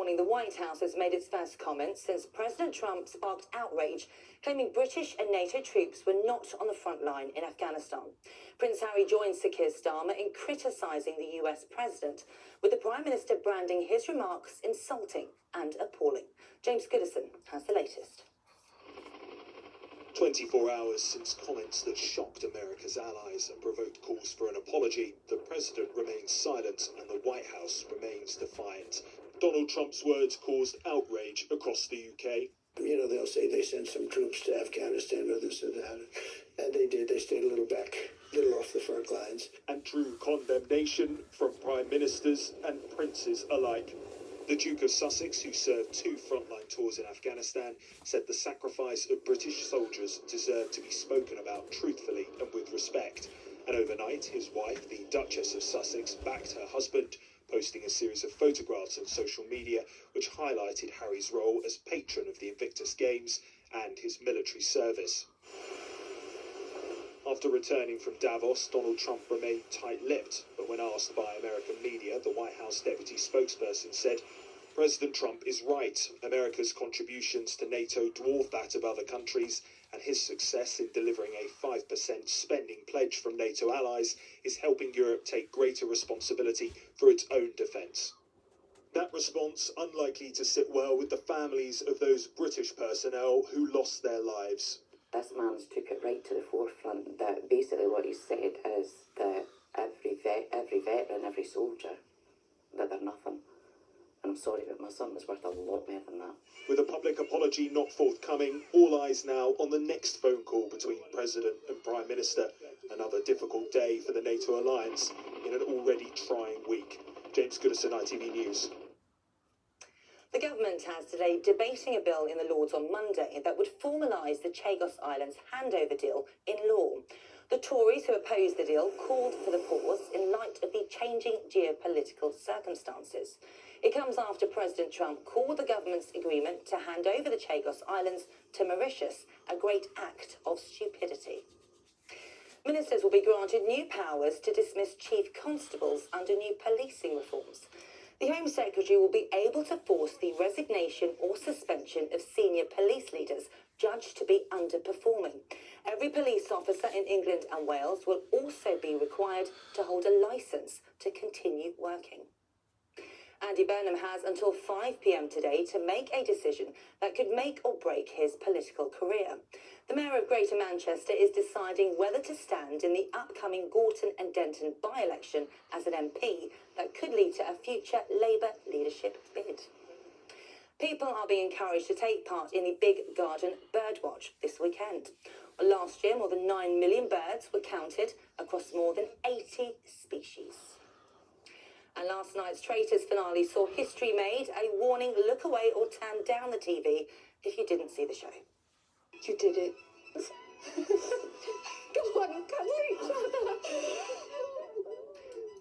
morning, the White House has made its first comments since President Trump sparked outrage, claiming British and NATO troops were not on the front line in Afghanistan. Prince Harry joined Sir Keir Starmer in criticising the US president, with the Prime Minister branding his remarks insulting and appalling. James Goodison has the latest. 24 hours since comments that shocked America's allies and provoked calls for an apology, the president remains silent and the White House remains defiant. Donald Trump's words caused outrage across the UK. You know, they'll say they sent some troops to Afghanistan or this or that, and they did. They stayed a little back, a little off the front lines. And drew condemnation from prime ministers and princes alike. The Duke of Sussex, who served 2 frontline tours in Afghanistan, said the sacrifice of British soldiers deserved to be spoken about truthfully and with respect. And overnight, his wife, the Duchess of Sussex, backed her husband, posting a series of photographs on social media which highlighted Harry's role as patron of the Invictus Games and his military service. After returning from Davos, Donald Trump remained tight-lipped, but when asked by American media, the White House deputy spokesperson said, "President Trump is right. America's contributions to NATO dwarf that of other countries, and his success in delivering a 5% spending pledge from NATO allies is helping Europe take greater responsibility for its own defence." That response unlikely to sit well with the families of those British personnel who lost their lives. This man's took it right to the forefront that basically what he said is that every veteran, every soldier, that they're nothing. And I'm sorry, but my son was worth a lot more than that. With a public apology not forthcoming, all eyes now on the next phone call between President and Prime Minister. Another difficult day for the NATO alliance in an already trying week. James Goodison, ITV News. The government has today debating a bill in the Lords on Monday that would formalise the Chagos Islands handover deal in law. The Tories who opposed the deal called for the pause in light of the changing geopolitical circumstances. It comes after President Trump called the government's agreement to hand over the Chagos Islands to Mauritius a great act of stupidity. Ministers will be granted new powers to dismiss chief constables under new policing reforms. The Home Secretary will be able to force the resignation or suspension of senior police leaders judged to be underperforming. Every police officer in England and Wales will also be required to hold a licence to continue working. Andy Burnham has until 5 p.m. today to make a decision that could make or break his political career. The Mayor of Greater Manchester is deciding whether to stand in the upcoming Gorton and Denton by-election as an MP that could lead to a future Labour leadership bid. People are being encouraged to take part in the Big Garden Birdwatch this weekend. Last year, more than 9 million birds were counted across more than 80 species. And last night's Traitors finale saw history made, a warning: look away or turn down the TV if you didn't see the show. You did it. Go on, cuddle each other.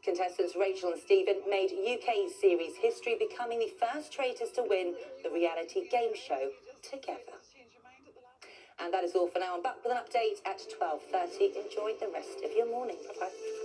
Contestants Rachel and Stephen made UK series history, becoming the first Traitors to win the reality game show together. And that is all for now. I'm back with an update at 12:30. Enjoy the rest of your morning. Bye-bye.